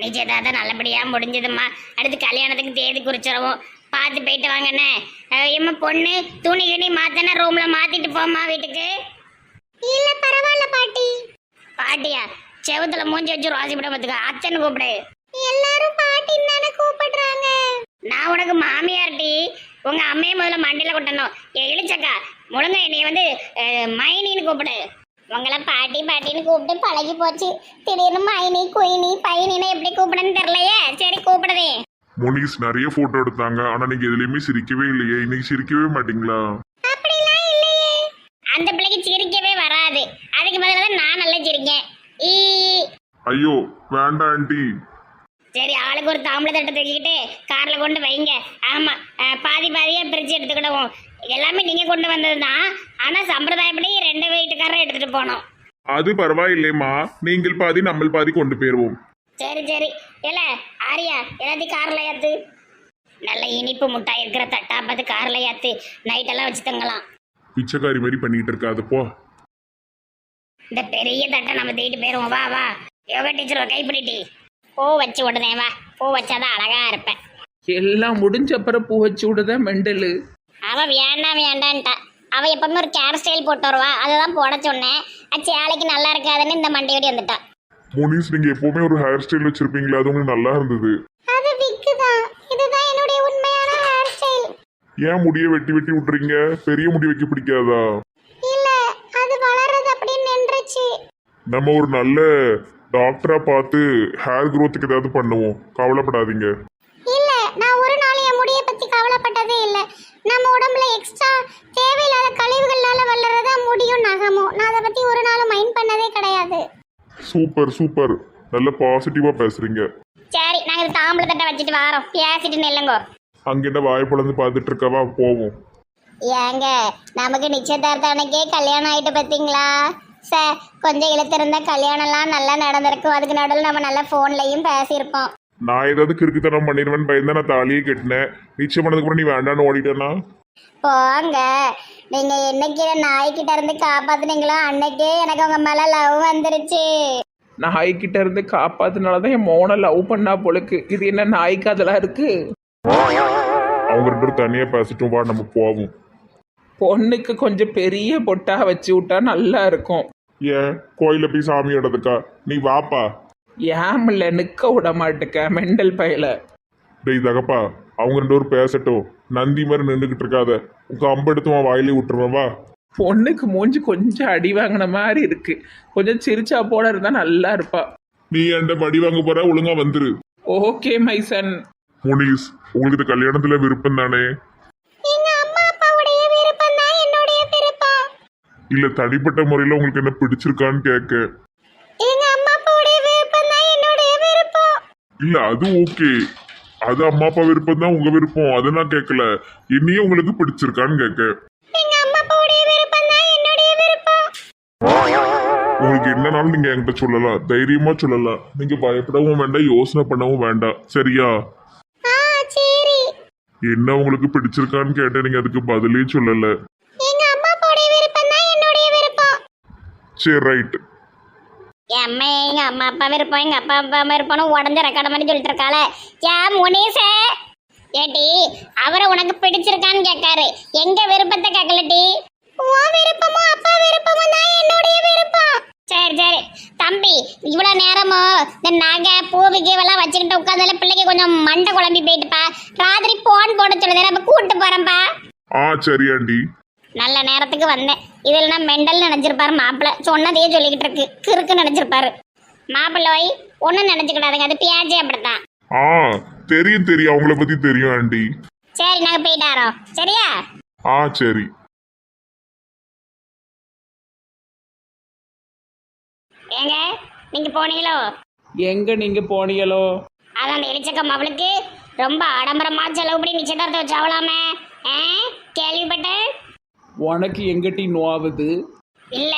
நிச்சயதார்த்தம் நல்லபடியா முடிஞ்சதும்மா. அடுத்து கல்யாணத்துக்கு தேதி குறிச்சிடவும். பார்த்து போயிட்டு வாங்கண்ணே. எம்மா பொண்ணு துணி கிணி மாத்தன ரூம்ல மாத்திட்டு போம்மா வீட்டுக்கு. இல்ல பரவாயில்ல பாட்டி. பாட்டியா? செவத்துல மூஞ்சி வச்சு ரோசிப்பட பார்த்துக்க. அத்தனை கூப்பிடு. எல்லாரும் பாட்டின்னு தானே கூப்பிடுறாங்க. நான் உனக்கு மாமியார்டி. உங்க அம்மையை முதல்ல மண்டையில கொட்டணும். இழிச்சக்கா முழுங்க என்னைய வந்து மைனின்னு கூப்பிடு. உங்களை பாட்டி பாட்டின்னு கூப்பிட்டு பழகி போச்சு. திடீர்னு மைனி குயினி பையனின்னு எப்படி கூப்பிடுன்னு தெரியலையே. சரி கூப்பிடுதே. மோனிஸ் நிறைய போட்டோ எடுத்தாங்க, ஆனா நீங்க எதுலயுமே சிரிக்கவே இல்லையே. இன்னைக்கு சிரிக்கவே மாட்டீங்களா? அப்படிலாம் இல்லையே. அந்த பிள்ளைக்கு சிரிக்கவே வராது. அதுக்கு பதிலா நான் நல்லா சிரிக்கேன். ஐயோ வேண்டாம் ஆண்டி. சரி ஆளுக்கு ஒரு தாம்பளை தட்டை தூக்கிக்கிட்டு கார்ல கொண்டு வைங்க. ஆமா பாதி பாதியா பிரிச்சு எடுத்துக்கிடுவோம். எல்லாமே நீங்க கொண்டு வந்ததுதான். ஆனா சம்பிரதாயப்படி 2 வீட்டுக்காரரை எடுத்துட்டு போனோம். அது பரவாயில்லையம்மா, நீங்கள் பாதி நம்ம பாதி கொண்டு போயிருவோம். சரி சரி. இல்ல ஆரியா எல்லாத்தையும் கார்ல ஏத்து. நல்ல இனிப்பு முட்டாய் இருக்கிற தட்டா பார்த்து கார்ல ஏத்து. நைட்டெல்லாம் வச்சு தங்கலாம். பிச்சைக்காரி மாதிரி பண்ணிட்டு இருக்காது போ. இந்த பெரிய தட்டை நம்ம தூக்கிட்டு போயிருவோம். வா வா. யோகா டீச்சர் கைப்பிடிட்டி பூ வச்சு விடுதேன். வா பூ வச்சாதான் அழகா இருப்பேன். எல்லாம் முடிஞ்ச அப்புறம் பூ வச்சு விடுத மெண்டலு. அவ வேண்டான்ட்டா. அவ எப்பவுமே ஒரு கேர் ஸ்டைல் போட்டு வருவா. அதுதான் போட சொன்னேன். சேலைக்கு நல்லா இருக்காதுன்னு இந்த மண்டையோடி வந்துட்டா. மோனிஸ் நீங்க எப்பவுமே ஒரு ஹேர் ஸ்டைல் வச்சிருப்பீங்களா? அது உங்களுக்கு நல்லா இருந்தது. அது விக்கு தான். இதுதான் என்னுடைய உண்மையான ஹேர் ஸ்டைல். ஏன் முடிய வெட்டி வெட்டி விட்டுறீங்க? பெரிய முடி வைக்க பிடிக்காதா? இல்ல அது வளர்றது அப்படின்னு நின்றுச்சு. நம்ம ஒரு நல்ல டாக்டரா பார்த்து ஹேர் க்ரோத்துக்கு ஏதாவது பண்ணுவோம். கவலைப்படாதீங்க. இல்ல நான் ஒரு நாள் என் முடிய பத்தி கவலைப்பட்டதே இல்ல. நம்ம உடம்புல எக்ஸ்ட்ரா தேவையில்லாத கழிவுகள்னால வளர்றதா முடியும் நகமும். நான் அதை பத்தி ஒரு நாள் மைண்ட் பண்ணதே கிடையாது. சூப்பர் சூப்பர், நல்ல பாசிட்டிவா பேசுறீங்க. சரி நாங்க தாம்பளை தட்டை வச்சுட்டு வரோம். பேசிட்டு நில்லுங்கோ. அங்கிட்ட வாய் பொழந்து பார்த்துட்டு இருக்கவா போவோம். ஏங்க நமக்கு நிச்சயதார்த்தம் அன்னைக்கே கல்யாணம் ஆயிட்டு பார்த்தீங்களா சார்? கொஞ்சம் இழுத்திருந்தா கல்யாணம்லாம் நல்லா நடந்திருக்கும். அதுக்கு நடுவில் நம்ம நல்லா ஃபோன்லையும் பேசியிருப்போம். நான் ஏதாவது கிறுக்குத்தனம் பண்ணிடுவேன்னு பயந்து நான் தாலியே கட்டினேன். நிச்சயம் பண்ணதுக்கு அப்புறம் நீ வேண்டான்னு ஓடிட்டேன்னா? போங்க. நீங்க என்னைக்கு நாய்கிட்ட இருந்து காப்பாத்துனீங்களோ அன்னைக்கே எனக்கு உங்க மேல லவ் வந்துருச்சு. நாய்கிட்ட இருந்து காப்பாத்தினாலதான் என் மோனை லவ் பண்ணா போலுக்கு. இது என்ன நாய்க்கு அதெல்லாம் இருக்கு? அவங்க 2 பேரும் தனியா பேசிட்டும். வா நம்ம போவோம். பொண்ணுக்கு கொஞ்சம் பெரிய பொட்டா வச்சு விட்டா நல்லா இருக்கும். ஏன் கோயில போய் சாமி எடுத்துக்கா? நீ வாப்பா. ஏமில்ல நிக்க விட மாட்டுக்க மெண்டல் பையில. டேய் தகப்பா, அவங்க 2 பேரும் பேசட்டும். நந்தி மாதிரி நின்றுகிட்டு இருக்காத. உங்க அம்பு எடுத்து உன் வாயிலே விட்டுருவேன். வா. பொண்ணுக்கு மூஞ்சி கொஞ்சம் அடி வாங்கின மாதிரி இருக்கு. கொஞ்சம் சிரிச்சா போல இருந்தா நல்லா இருப்பா. நீ என்கிட்ட மடி வாங்க போற, ஒழுங்கா வந்துரு. ஓகே மைசன். முனிஸ் உங்களுக்கு இந்த கல்யாணத்துல விருப்பம் தானே? எங்க அம்மா அப்பாவுடைய விருப்பம் தான் என்னுடைய விருப்பம். இல்ல தனிப்பட்ட முறையில உங்களுக்கு என்ன பிடிச்சிருக்கான்னு கேட்க. எங்க அம்மா அப்பாவுடைய விருப்பம் தான் என்னுடைய விருப்பம். இல்ல அது ஓகே, அது அம்மா அப்பா விருப்பம் தான் உங்க விருப்பம். அதை நான் கேட்கல. என்னையும் உங்களுக்கு பிடிச்சிருக்கான்னு கேட்க. எங்க அம்மா அப்பாவுடைய விருப்பம் தான் என்னுடைய விருப்பம். உங்களுக்கு என்னன்னாலும் நீங்க என்கிட்ட சொல்லலாம், தைரியமா சொல்லலாம். நீங்க பயப்படவும் வேண்டாம், யோசனை பண்ணவும் வேண்டாம். சரியா? சரி. என்ன உங்களுக்கு பிடிச்சிருக்கான்னு கேட்டேன், நீங்க அதுக்கு பதிலே சொல்லல. எங்க அம்மா அப்பாவுடைய விருப்பம் தான் என்னுடைய விருப்பம். சரி ரைட். எங்க அம்மா அப்பா விருப்பம் எங்க அப்பா அப்பா விருப்பம் உடஞ்ச ரெக்கார்டு மாதிரி சொல்லிட்டு இருக்காள. ஏன் முனீசே ஏட்டி அவரை உனக்கு பிடிச்சிருக்கான்னு கேட்காரு. எங்க விருப்பத்தை கேட்கலட்டி. உன் விருப்பமும் அப்பா விருப்பமும் தான் என்னுடைய விருப்பம். சரி சரி தம்பி, இவ்வளவு நேரமும் இந்த நகை பூவிகைவெல்லாம் வச்சுக்கிட்டு உட்காந்தால பிள்ளைக்கு கொஞ்சம் மண்டை குழம்பி போயிட்டுப்பா. ராத்திரி போன் போட சொல்லுது, நம்ம கூப்பிட்டு போறேன்ப்பா. சரி ஆண்டி. நல்ல நேரத்துக்கு வந்தேன். இதில் நான் மெண்டல் நினைச்சிருப்பாரு மாப்பிள்ளை. சொன்னதையே சொல்லிக்கிட்டு இருக்கு. கிறுக்கு நினைச்சிருப்பாரு மாப்பிள்ளை. ஒன்றும் நினைச்சுக்கிடாதுங்க, அது பியாஜே அப்படித்தான். தெரியும் தெரியும், அவங்கள பத்தி தெரியும் ஆண்டி. சரி நாங்க போயிட்டாரோ. சரியா? சரி. ஏங்க நீங்க போனீங்களோ? எங்க நீங்க போனீங்களோ? அதான் அந்த எலிச்சக்கம் அவளுக்கு ரொம்ப ஆடம்பரமா செலவு பண்ணி நிச்சயதார்த்தம் வச்சாவலாமே. கேள்விப்பட்டேன். உனக்கு எங்கிட்ட நோவுது? இல்ல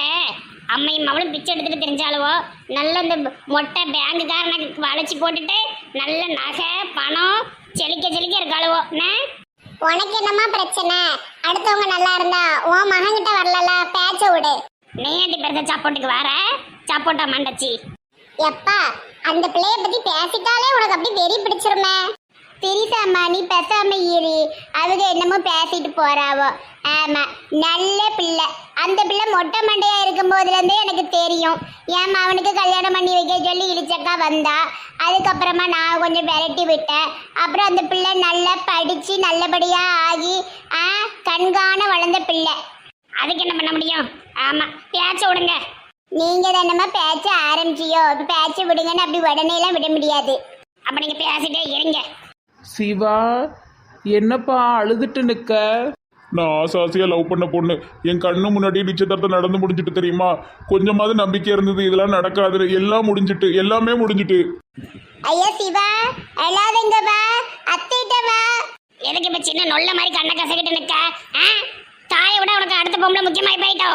அம்மையும் அவளும் பிச்சை எடுத்துட்டு தெரிஞ்சாலுவோ நல்ல இந்த மொட்டை பேங்குக்காரனுக்கு வளைச்சி போட்டுட்டு நல்ல நகை பணம் செழிக்க செழிக்க இருக்காளுவோ. உனக்கு என்னமா பிரச்சனை? அடுத்தவங்க நல்லா இருந்தா உன் மகன்கிட்ட வரல பேச்ச விடு. நீ ஏன்டி பெருத்த சப்போட்டுக்கு வர? சப்போட்டா மண்டச்சி. எப்பா அந்த பிள்ளைய பத்தி பேசிட்டாலே உனக்கு அப்படி வெறி பிடிச்சிருமே. தெரியுதாம்மா, நீ பேசாம இரு. அவங்க என்னமோ பேசிட்டு போறாவோ. ஆமா, நல்ல பிள்ளை. அந்த பிள்ளை மொட்டை மண்டையா இருக்கும் போதுல இருந்தே எனக்கு தெரியும். ஏன் அவனுக்கு கல்யாணம் பண்ணி வைக்க சொல்லி இடிச்சக்கா வந்தா. அதுக்கப்புறமா நான் கொஞ்சம் விரட்டி விட்டேன். அப்புறம் அந்த பிள்ளை நல்லா படிச்சு நல்லபடியா ஆகி கண்காண வளர்ந்த பிள்ளை. அதுக்கு என்ன பண்ண முடியும்? ஆமா, பேச்ச விடுங்க. நீங்க தானம்மா பேச்ச ஆரம்பிச்சியோ, பேச்ச விடுங்கன்னு அப்படி உடனே எல்லாம் விட முடியாது. அப்ப நீங்க பேசிட்டே இருங்க. சிவா, என்னப்பா அழுதுட்டு நிக்க? நான் ஆசாசியா லவ் பண்ண பொண்ணு என் கண்ணு முன்னாடியே நிச்சயதார்த்தம் நடந்து முடிஞ்சிட்டு தெரியுமா? கொஞ்சமாவது நம்பிக்கை இருந்தது இதெல்லாம் நடக்காது. எல்லாம் முடிஞ்சிட்டு, எல்லாமே முடிஞ்சிட்டு. ஐயா சிவா, அழாதங்க வா, அத்தைட்ட வா. எதுக்கு இப்ப சின்ன நொல்ல மாதிரி கண்ணை கசக்கிட்டு நிக்க? தாயை விட உனக்கு அடுத்த பொம்பளை முக்கியமாயி போயிட்டோ.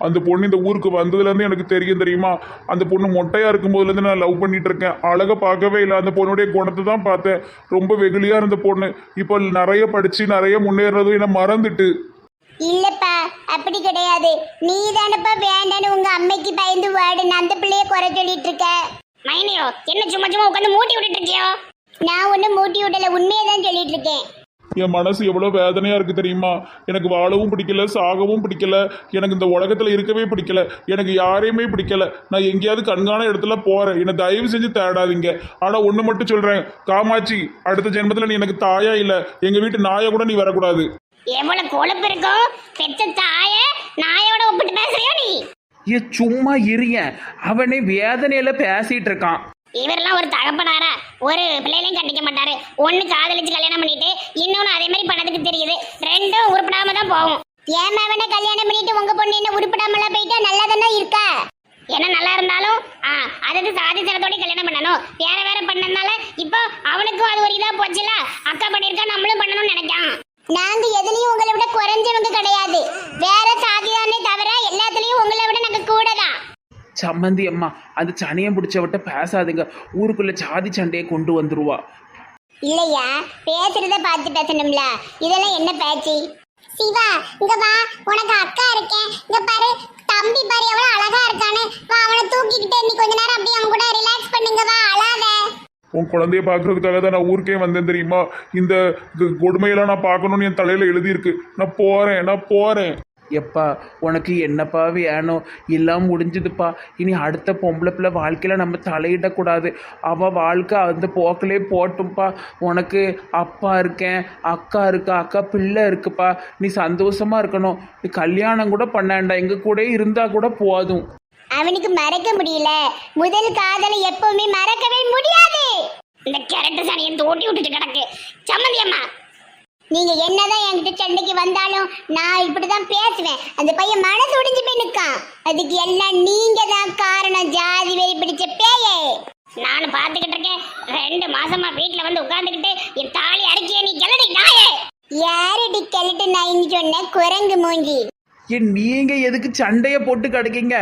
அந்த பொண்ணு இந்த ஊருக்கு வந்ததுலேருந்து எனக்கு தெரியும் தெரியுமா? அந்த பொண்ணு மொட்டையா இருக்கும் போதுலேருந்து நான் லவ் பண்ணிட்டு இருக்கேன். அழகை பார்க்கவே இல்லை, அந்த பொண்ணுடைய குணத்தை தான் பார்த்தேன். ரொம்ப வெகுளியா இருந்த பொண்ணு இப்போ நிறைய படிச்சு நிறைய முன்னேறதும் என்ன மறந்துட்டு. இல்லப்பா, அப்படி கிடையாது. நீ தானப்பா வேண்டான்னு உங்க அம்மைக்கு பயந்து வாடு அந்த பிள்ளைய குறை சொல்லிட்டு இருக்க. மைனியோ, என்ன சும்மா சும்மா உட்காந்து மூட்டி விட்டுட்டு இருக்கியோ? நான் ஒன்னும் மூட்டி விடல, உண்மையை தான் சொல்லிட்டு இருக்கேன். என் மனசு எவ்வளோ வேதனையா இருக்கு தெரியுமா? எனக்கு வாழவும் பிடிக்கல, சாகவும் பிடிக்கல, எனக்கு இந்த உலகத்துல இருக்கவே பிடிக்கல, எனக்கு யாரையுமே பிடிக்கல. நான் எங்கேயாவது கண்காண இடத்துல போறேன், என்னை தயவு செஞ்சு தேடாதீங்க. ஆனா ஒண்ணு மட்டும் சொல்றேன், காமாட்சி, அடுத்த ஜென்மத்துல நீ எனக்கு தாயா இல்ல, எங்க வீட்டு நாயை கூட நீ வரக்கூடாது. எவ்வளவு கொழுப்பு இருக்கும், பெத்த தாய நாயோட ஒப்பிட்டு பேசுறியோ நீ? சும்மா இருங்க, அவனே வேதனையில பேசிட்டு இருக்கான். இவரெல்லாம் ஒரு தகப்பனாரா? ஒரு பிள்ளைகளையும் கண்டிக்க மாட்டாரு. ஒண்ணு காதலிச்சு கல்யாணம் பண்ணிட்டு இன்னொன்னு அதே மாதிரி பண்ணதுக்கு தெரியுது. ரெண்டும் உருப்படாம தான் போகும். ஏன் அவனை கல்யாணம் பண்ணிட்டு உங்க பொண்ணு என்ன உருப்படாமலாம் போயிட்டா நல்லா தானே இருக்கா? என்ன நல்லா இருந்தாலும் அதுக்கு சாதி தரத்தோட கல்யாணம் பண்ணணும். வேற வேற பண்ணதுனால இப்போ அவனுக்கும் அது ஒரு இதா போச்சுல. அக்கா பண்ணிருக்கா, நம்மளும் பண்ணணும்னு நினைக்கான். நாங்க எதுலயும் உங்களை விட குறைஞ்சவங்க கிடையாது. வேற சாதிதானே தவிர எல்லாத்துலயும் உங்களை விட நாங்க கூட தான். சம்மந்தி அம்மா, அது சனியம் பிடிச்சவட்ட பேசாதுங்க, ஊருக்குள்ள சாதி சண்டையை கொண்டு வந்துருவா. இல்லையா, பேசுறத பார்த்து பேசணும்ல. இதெல்லாம் என்ன பேச்சு? சிவா, இங்க வா, உனக்கு அக்கா இருக்கேன். இங்க பாரு, தம்பி பாரு எவ்வளவு அழகா இருக்கானு. வா, அவனை தூக்கிக்கிட்டு நீ கொஞ்ச நேரம் அப்படியே அவன் கூட ரிலாக்ஸ் பண்ணுங்க. வா, அழாத. உன் குழந்தைய பார்க்கறதுக்காக தான் நான் ஊருக்கே வந்தேன் தெரியுமா? இந்த கொடுமையெல்லாம் நான் பார்க்கணும்னு என் தலையில எழுதியிருக்கு. நான் போறேன். எப்பா, உனக்கு என்னப்பா வேணும்? எல்லாம் முடிஞ்சதுப்பா. இனி அடுத்த பொம்பளை பிள்ளை வாழ்க்கையில் நம்ம தலையிடக்கூடாது. அவள் வாழ்க்கை அந்த போக்கிலே போட்டும்ப்பா. உனக்கு அப்பா இருக்கேன், அக்கா இருக்கா, அக்கா பிள்ளை இருக்குப்பா. நீ சந்தோஷமா இருக்கணும். நீ கல்யாணம் கூட பண்ணாண்டா, எங்கள் கூட இருந்தால் கூட போதும். அவனுக்கு மறக்க முடியல. முதல் காதலை எப்பவுமே மறக்கவே முடியாது. இந்த கேரக்டர் சாணியை தோட்டி விட்டுட்டு கிடக்கு. சம்மந்தி அம்மா, நீங்க என்னதான் என்கிட்ட சண்டைக்கு வந்தாலும் நான் இப்படிதான் பேசுவேன். அந்த பையன் மனசு உடைஞ்சு போய் நிற்கான். அதுக்கு எல்லாம் நீங்க தான் காரணம், ஜாதி வெறி பிடிச்ச பேயே. நானும் பார்த்துக்கிட்டு இருக்கேன். 2 மாசமா வீட்டுல வந்து உட்கார்ந்துக்கிட்டு என் தாலி அடிக்கிய நீ கிளடி நாயே. யாரடி கிளட்டு நாயின்னு சொன்ன குரங்கு மூஞ்சி? நீங்க எதுக்கு சண்டைய போட்டு கிடக்கீங்க?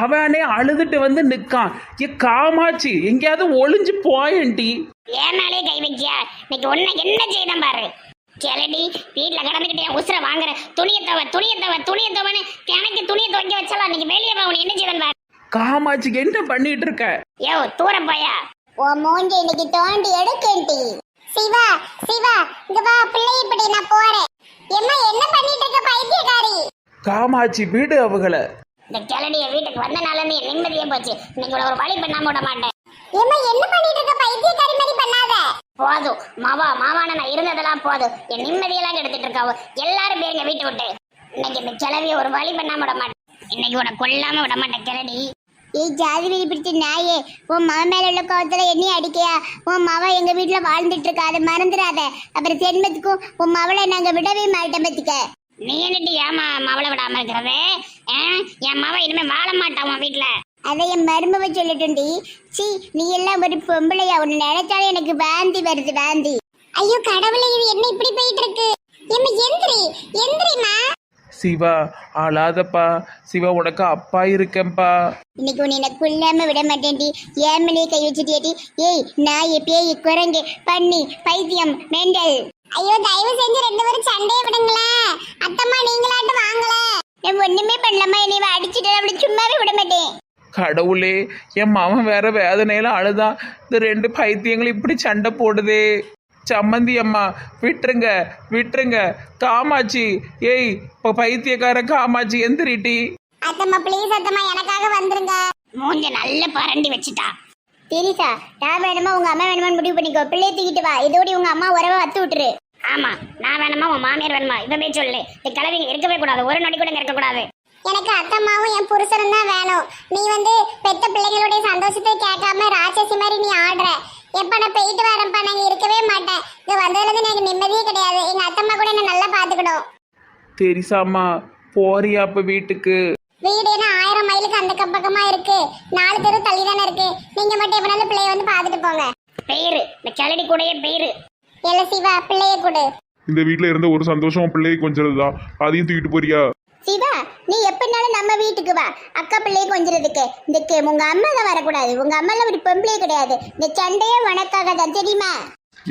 அவனே அழுதுட்டு வந்து நிக்கான். காமாட்சி, எங்கேயாவது ஒளிஞ்சு போயண்டி. ஏன் மேலே கை வைக்கியா? இன்னைக்கு ஒன்ன என்ன செய்தான் பாரு. கிளடி, வீட்டுல கிடந்துக்கிட்டே உசுர வாங்குற. துணியை தவன்னு எனக்கு துணியை துவைக்க வச்சலாம். இன்னைக்கு வெளியே வா, உன்னை என்ன செய்தான் பாரு. காமாட்சிக்கு என்ன பண்ணிட்டு இருக்க? யோ, தூர போயா. ஓ மூஞ்சி இன்னைக்கு தோண்டி எடுக்கேன்டி. சிவா, இங்க வா, பிள்ளை இப்படி நான் போறேன். எம்மா, என்ன பண்ணிட்டு இருக்க பைத்தியக்காரி? காமாட்சி, வீடு அவங்கள. இந்த கிளடிய வீட்டுக்கு வந்தனால நீ நிம்மதியே போச்சு. இன்னைக்கு ஒரு வழி பண்ணாம விட மாட்டேன். ஏம்மா, என்ன பண்ணிட்டு இருக்க பைத்தியக்காரி மாதிரி பண்ணாத. போதும் மாவான நான் இருந்ததெல்லாம் போதும். என் நிம்மதியெல்லாம் எடுத்துட்டு இருக்காவோ. எல்லாரும் பேருங்க வீட்டை விட்டு. இன்னைக்கு இந்த கிளவிய ஒரு வழி பண்ணாம விட மாட்டேன். இன்னைக்கு உன கொல்லாம விட மாட்டேன் கிளடி. ஏய் ஜாதி வெறி பிடிச்ச நாயே, உன் மவ மேல உள்ள கோவத்துல என்னையும் அடிக்கையா? உன் மவ எங்க வீட்டுல வாழ்ந்துட்டு இருக்கா, அதை மறந்துடாத. அப்புறம் ஜென்மத்துக்கும் உன் மவளை நாங்க விடவே மாட்டோம் பத்திக்க. நீ என்னட்டு ஏமா மவளை விடாம இருக்கிறது? என் மவ இனிமே வாழ மாட்டான் உன் வீட்டுல. அதை என் மருமவ சொல்லட்டும்டி. சி, நீ எல்லாம் ஒரு பொம்பளையா? உன்னை நினைச்சாலே எனக்கு வாந்தி வருது, வாந்தி. ஐயோ கடவுளே, இது என்ன இப்படி போயிட்டு இருக்கு? எந்திரிமா. சிவா, அழாதப்பா. சிவா, உனக்கு அப்பா இருக்கேன்ப்பா. இன்னைக்கு உன்னை எனக்கு கொல்லாம விட மாட்டேன்டி. ஏமலே கை வச்சுட்டியாடி. ஏய் நாய், பேய், குரங்கு, பண்ணி, பைத்தியம், மெண்டல். ஐயோ தயவு செஞ்சு 2 பேரும் சண்டையை விடுங்களேன். அத்தம்மா நீங்களாட்டு வாங்கல. நான் ஒண்ணுமே பண்ணலாமா? என்னை அடிச்சுட்டு அப்படி சும்மாவே விட மாட்டேன். கடவுளே, என் மகன் வேற வேதனையில அழுதான். இந்த ரெண்டு பைத்தியங்களும் இப்படி சண்டை போடுதே. சம்மந்தி அம்மா, விட்டுருங்க விட்டுருங்க. காமாட்சி, ஏய் இப்போ பைத்தியக்கார காமாட்சி எந்திரிட்டி. அத்தம்மா ப்ளீஸ் அத்தம்மா எனக்காக வந்துருங்க. மூஞ்ச நல்ல பரண்டி வச்சுட்டா. தெரிசா, நான் வேணுமா உங்க அம்மா வேணுமான்னு முடிவு பண்ணிக்கோ. பிள்ளைய தூக்கிட்டு வா, இதோட உங்க அம்மா உறவை வத்து விட்டுரு. ஆமா, நான் வேணுமா உன் மாமியார் வேணுமா இப்பவே சொல்லு. இந்த கிழவிங்க இருக்கவே கூடாது, ஒரு நொடி கூட இருக்க கூடாது. எனக்கு அத்தம்மாவும் என் புருஷனும் தான் வேணும். நீ பெத்த பிள்ளைங்களுடைய சந்தோஷத்தை கேட்காம ராட்சசி மாதிரி நீ ஆடுற. எப்ப நான் போயிட்டு வரேன்ப்பா, நாங்க இருக்கவே மாட்டேன். இது வந்ததுல இருந்து எனக்கு நிம்மதியே கிடையாது. எங்க அத்தம்மா கூட என்ன நல்லா பாத்துக்கணும். தெரிசாம்மா, போறியா அப்ப வீட்டுக்கு? வீடு என்ன 1000 மைலுக்கு அந்த பக்கமா இருக்கு. 4 தெரு தள்ளி தானே இருக்கு. நீங்க மட்டும் எப்பனாலும் பிள்ளைய பாத்துட்டு போங்க. பேரு இந்த கிளடி கூடயே பேரு எல்ல சிவா, பிள்ளைய கூடு. இந்த வீட்டில் இருந்த ஒரு சந்தோஷம் பிள்ளையை கொஞ்சம் தான், அதையும் தூக்கிட்டு போறியா? சிவா, நீ எப்பனாலும் நம்ம வீட்டுக்கு வா. அக்கா பிள்ளைய கொஞ்சிறதுக்கு. இந்த உங்க அம்மா தான் வரக்கூடாது. உங்க அம்மால ஒரு பொம்பளையே கிடையாது. இந்த சண்டையே உனக்காக தான், தெரியுமா?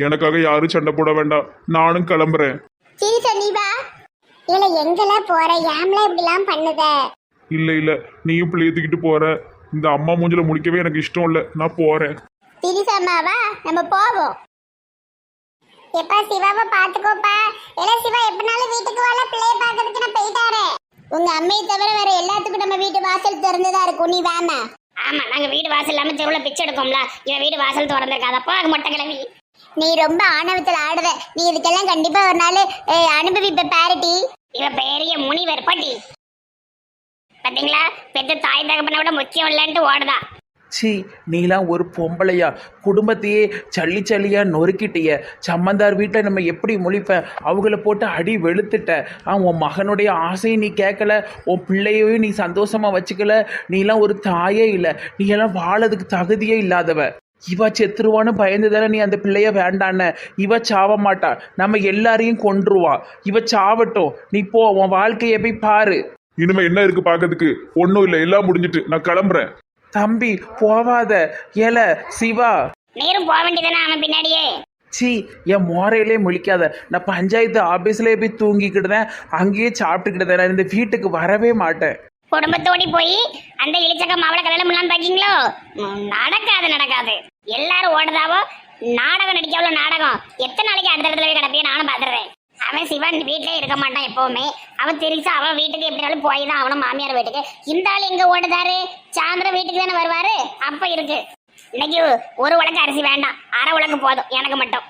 எனக்காக யாரும் சண்டை போட வேண்டாம், நானும் கிளம்புறேன். சரி சரி வா. இல்ல எங்கெல்லாம் போற, ஏம்ல இப்படிலாம் பண்ணுத? இல்லை இல்லை, நீயும் பிள்ளையை தூக்கிட்டு போற. இந்த அம்மா மூஞ்சில முடிக்கவே எனக்கு இஷ்டம் இல்லை, நான் போறேன். திரிசம்மாவா, நம்ம போவோம். எப்பா சிவாவை பாத்துக்கோப்பா. இல்ல சிவா, எப்பனாலும் வீட்டுக்கு வரல, பிள்ளைய பாக்கிறதுக்கு நான் போயிட்டாரே. உங்க அம்மையை தவிர வேற எல்லாத்துக்கும் நம்ம வீட்டு வாசல் திறந்துதான் இருக்கும். நீ வேணா. ஆமா, நாங்க வீடு வாசல் இல்லாம தெருவுல பிச்சை எடுக்கோம்ல. இவன் வீடு வாசல் திறந்திருக்காதப்போ அது மொட்டை கிளவி. நீ ரொம்ப ஆணவத்தில் ஆடுற. நீ இதுக்கெல்லாம் கண்டிப்பா ஒரு நாள் அனுபவிப்ப பாரட்டி. இவ பெரிய முனிவர் பாட்டி. பாத்தீங்களா, பெத்த தாய் தகப்பனை விட முக்கியம் இல்லைன்ட்டு ஓடுதா. சி, நீலாம் ஒரு பொம்பளையா? குடும்பத்தையே சல்லி சல்லியா நொறுக்கிட்டிய. சம்மந்தார் வீட்டில் நம்ம எப்படி முழிப்பேன்? அவங்கள போட்டு அடி வெளுத்துட்ட. உன் மகனுடைய ஆசையை நீ கேட்கல, உன் பிள்ளையையும் நீ சந்தோஷமா வச்சுக்கல. நீலாம் ஒரு தாயே இல்லை. நீ எல்லாம் வாழறதுக்கு தகுதியே இல்லாதவ. இவ செத்துருவான்னு பயந்து தானே நீ அந்த பிள்ளைய வேண்டான. இவ சாவ மாட்டா, நம்ம எல்லாரையும் கொன்றுவா. இவ சாவட்டும், நீ போ, உன் வாழ்க்கையை போய் பாரு. இனிமே என்ன இருக்கு பாக்கிறதுக்கு? ஒன்றும் இல்லை, எல்லாம் முடிஞ்சிட்டு நான் கிளம்புறேன். தம்பி போவாத. ஏல சிவா, நீரும் போக வேண்டியதானே அவன் பின்னாடியே. சி, என் மோரையிலே முழிக்காத. நான் பஞ்சாயத்து ஆபீஸ்லயே போய் தூங்கிக்கிட்டுதேன், அங்கேயே சாப்பிட்டுக்கிட்டுதேன். நான் இந்த வீட்டுக்கு வரவே மாட்டேன். குடும்பத்தோடி போய் அந்த இளிச்சக்க மாவளை கல்யாணம் பண்ணலான்னு பாக்கீங்களோ? நடக்காது நடக்காது. எல்லாரும் ஓடுதாவோ. நாடகம் நடிக்காவளோ நாடகம். எத்தனை நாளைக்கு அடுத்த இடத்துல போய் கிடப்பிய நானும் பாத்துறேன். அவன் சிவன் வீட்டிலே இருக்க மாட்டான் எப்பவுமே. அவன் தெரிசா அவன் வீட்டுக்கு எப்படினாலும் போய் தான் அவனும் மாமியார் வீட்டுக்கு. இந்த ஆள் எங்க ஓடுதாரு? சாயந்தரம் வீட்டுக்கு தானே வருவாரு. அப்ப இருக்கு. இன்னைக்கு ஒரு உலக்கு அரிசி வேண்டாம், அரை உலக்கு போதும் எனக்கு மட்டும்.